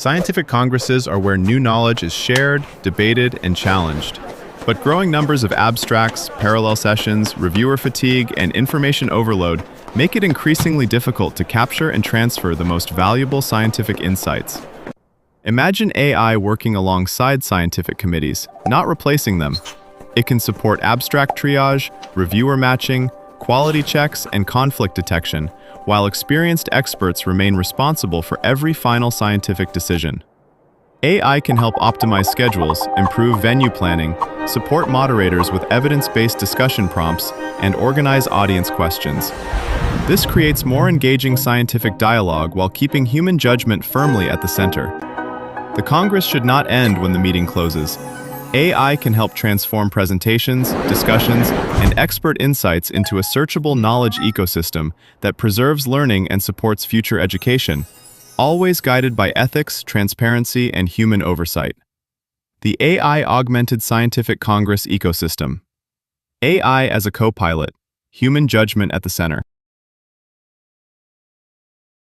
Scientific congresses are where new knowledge is shared, debated, and challenged. But growing numbers of abstracts, parallel sessions, reviewer fatigue, and information overload make it increasingly difficult to capture and transfer the most valuable scientific insights. Imagine AI working alongside scientific committees, not replacing them. It can support abstract triage, reviewer matching, quality checks, and conflict detection, while experienced experts remain responsible for every final scientific decision. AI can help optimize schedules, improve venue planning, support moderators with evidence-based discussion prompts, and organize audience questions. This creates more engaging scientific dialogue while keeping human judgment firmly at the center. The Congress should not end when the meeting closes. AI can help transform presentations, discussions, and expert insights into a searchable knowledge ecosystem that preserves learning and supports future education, always guided by ethics, transparency, and human oversight. The AI-Augmented Scientific Congress Ecosystem. AI as a co-pilot, human judgment at the center.